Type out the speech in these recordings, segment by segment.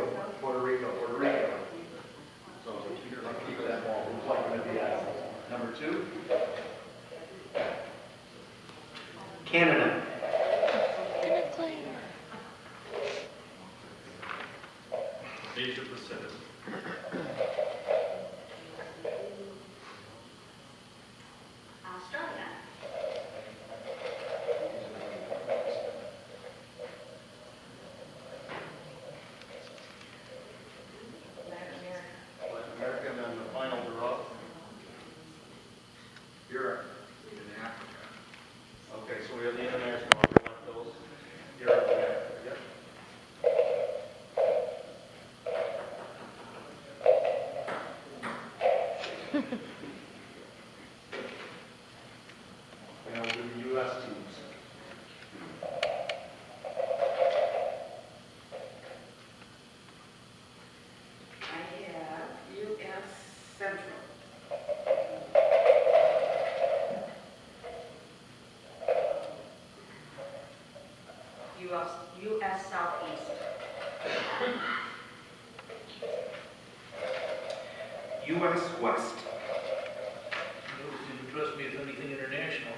Rico. So let's keep that ball. Who's like to be number 2? Canada. Asia Pacific. Australia. Latin America, and then the final draw. Europe. In Africa. Okay, so we have the international. I'll select those. Europe and Africa. Yep. Now we'll do the U.S. teams. I have U.S. Central. U.S. Southeast. U.S. West. Did you trust me with anything international?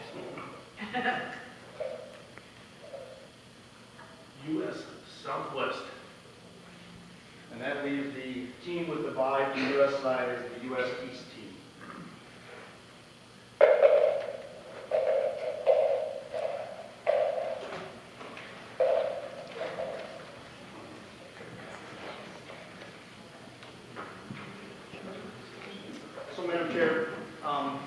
U.S. Southwest. And that leaves the team with the bye, the U.S. side is the U.S. East team. So, Madam Chair,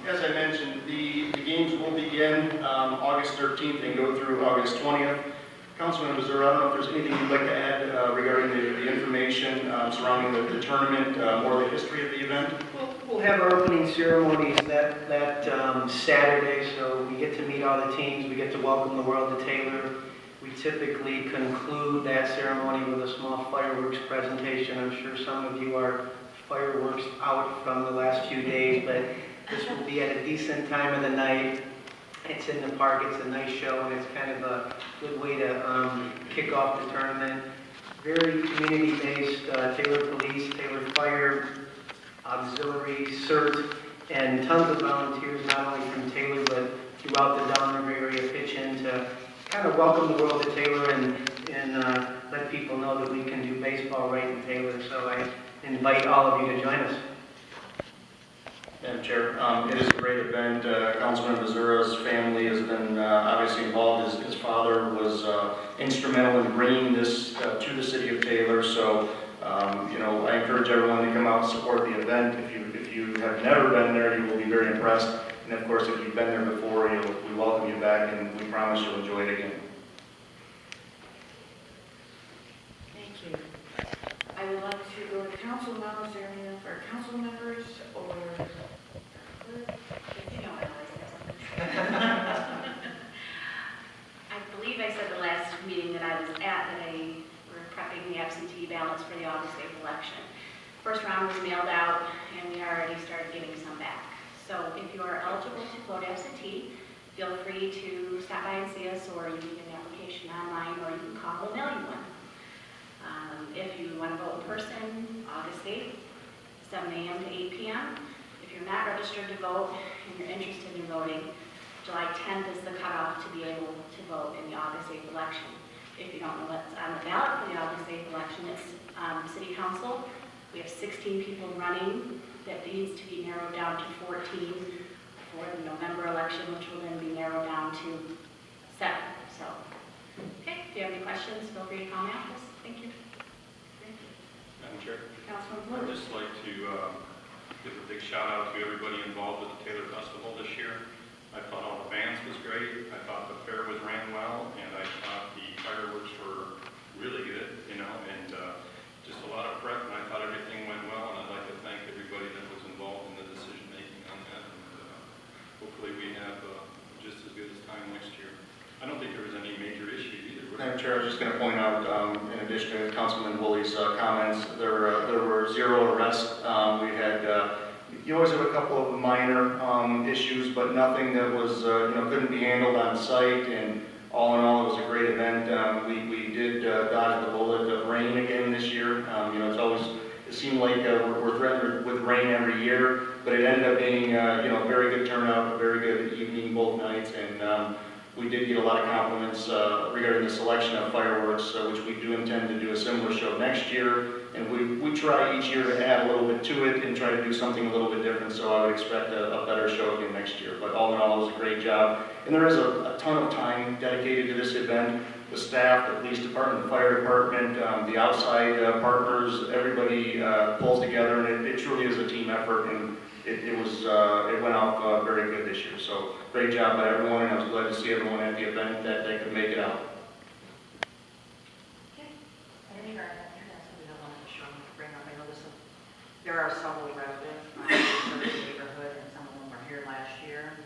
as I mentioned, the games will begin August 13th and go through August 20th. Councilman Missouri, I don't know if there's anything you'd like to add regarding the information surrounding the tournament, or the history of the event. We'll have our opening ceremonies that Saturday, so we get to meet all the teams, we get to welcome the world to Taylor. We typically conclude that ceremony with a small fireworks presentation. I'm sure some of you are fireworks out from the last few days, but this will be at a decent time of the night. It's in the park, it's a nice show, and it's kind of a good way to kick off the tournament. Very community-based, Taylor Police, Taylor Fire, Auxiliary, CERT, and tons of volunteers, not only from Taylor, but throughout the downriver area pitch in to kind of welcome the world to Taylor and let people know that we can do baseball right in Taylor. So I invite all of you to join us. Madam Chair, it is a great event. Councilman Missouri's family has been obviously involved. His father was instrumental in bringing this to the city of Taylor. So, I encourage everyone to come out and support the event. If you have never been there, you will be very impressed. And of course, if you've been there before, we welcome you back, and we promise you'll enjoy it again. Thank you. I would like to go to council members area for council members or. I believe I said the last meeting that I was at that we're prepping the absentee ballots for the August 8th election. First round was mailed out, and we already started getting some back. So if you are eligible to vote absentee, feel free to stop by and see us, or you can get an application online, or you can call, we'll mail you one. If you want to vote in person, August 8th, 7 a.m. to 8 p.m. If you're not registered to vote and you're interested in voting, July 10th is the cutoff to be able to vote in the August 8th election. If you don't know what's on the ballot for the August 8th election, it's City Council. We have 16 people running. That needs to be narrowed down to 14 for the November election, which will then be narrowed down to 7. So, okay, if you have any questions, feel free to call me after this. Thank you. Madam Chair, Councilman I'd Woolley. just like to give a big shout out to everybody involved with the Taylor Festival this year. I thought all the bands was great. I thought the fair was ran well, and I thought the fireworks were really good, and just a lot of prep, and I thought everything went well, and I'd like to thank everybody that was involved in the decision making on that, and hopefully we have just as good a time next year. I don't think there was any major issues either. Madam Chair, I was just going to point out, in addition to Councilman Woolley's comments, there were 0 arrests. We had, you always have a couple of minor issues, but nothing that was, couldn't be handled on site, and All in all, it was a great event. We did dodge the bullet of rain again this year. It's always, it seemed like we're threatened with rain every year, but it ended up being, a very good turnout, a very good evening both nights, and we did get a lot of compliments regarding the selection of fireworks, which we do intend to do a similar show next year. And we try each year to add a little bit to it and try to do something a little bit different, so I would expect a better show again next year. But all in all, it was a great job. And there is a ton of time dedicated to this event. The staff, the police department, the fire department, the outside partners, everybody pulls together, and it truly is a team effort, and it went off very good this year. So great job by everyone, and I was glad to see everyone at the event that they could make it out. There are several residents in the neighborhood, and some of them were here last year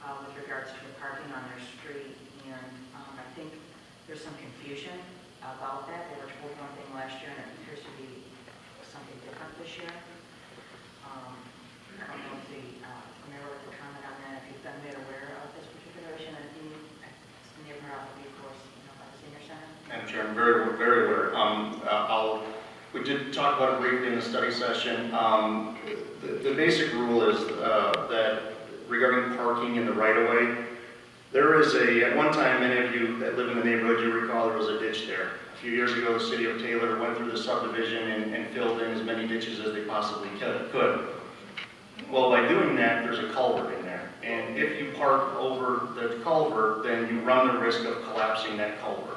with regards to the parking on their street. And I think there's some confusion about that. They were told one thing last year, and it appears to be something different this year. I don't know if the mayor would comment on that, if you've been made aware of this particular issue, and the neighborhood off of Ecorse, by the senior center. Madam Chair, I'm very, very aware. We did talk about it briefly in the study session. The basic rule is that regarding parking in the right-of-way, there is at one time, many of you that live in the neighborhood, you recall there was a ditch there. A few years ago, the city of Taylor went through the subdivision and filled in as many ditches as they possibly could. Well, by doing that, there's a culvert in there. And if you park over the culvert, then you run the risk of collapsing that culvert.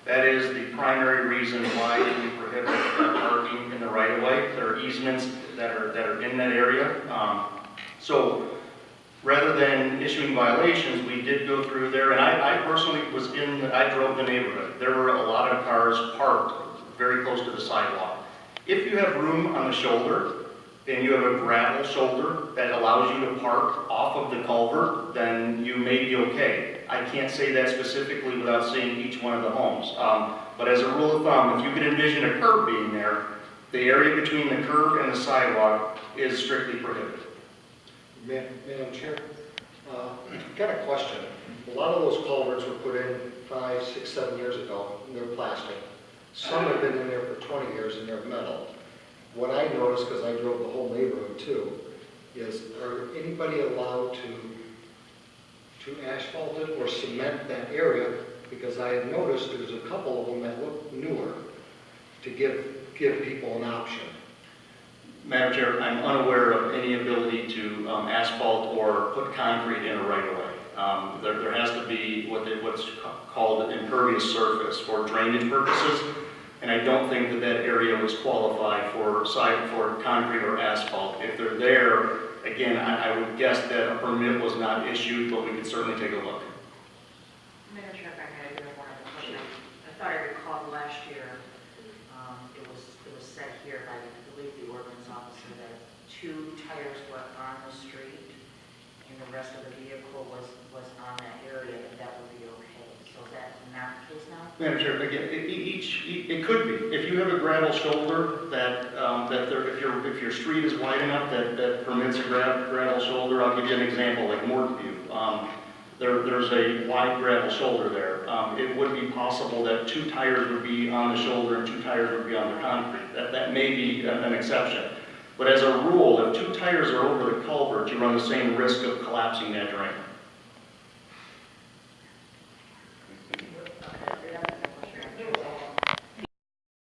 That is the primary reason why we prohibit parking in the right-of-way. There are easements that are in that area. So rather than issuing violations, we did go through there, and I personally I drove the neighborhood. There were a lot of cars parked very close to the sidewalk. If you have room on the shoulder, and you have a gravel shoulder that allows you to park off of the culvert, then you may be okay. I can't say that specifically without seeing each one of the homes. But as a rule of thumb, if you could envision a curb being there, the area between the curb and the sidewalk is strictly prohibited. Madam Chair, got a question. A lot of those culverts were put in 5, 6, 7 years ago, and they're plastic. Some have been in there for 20 years, and they're metal. What I noticed, because I drove the whole neighborhood too, is are anybody allowed to asphalt it or cement that area? Because I had noticed there's a couple of them that look newer to give people an option. Madam Chair, I'm unaware of any ability to asphalt or put concrete in a right-of-way. There has to be what's called impervious surface for drainage purposes. And I don't think that area was qualified for concrete or asphalt. If they're there, again, I would guess that a permit was not issued, but we could certainly take a look. Madam Chair, if I may, I do have one other question. I thought I recalled last year, it was said here by, I believe, the ordinance officer that 2 tires were on the street and the rest of the vehicle was on that area, and that would be okay. So is that not the case now? Madam Chair, again, it could be. If you have a gravel shoulder if your street is wide enough that permits a gravel shoulder, I'll give you an example, like Mortonview. There's a wide gravel shoulder there. It would be possible that 2 tires would be on the shoulder and 2 tires would be on the concrete. That may be an exception. But as a rule, if 2 tires are over the culvert, you run the same risk of collapsing that drain.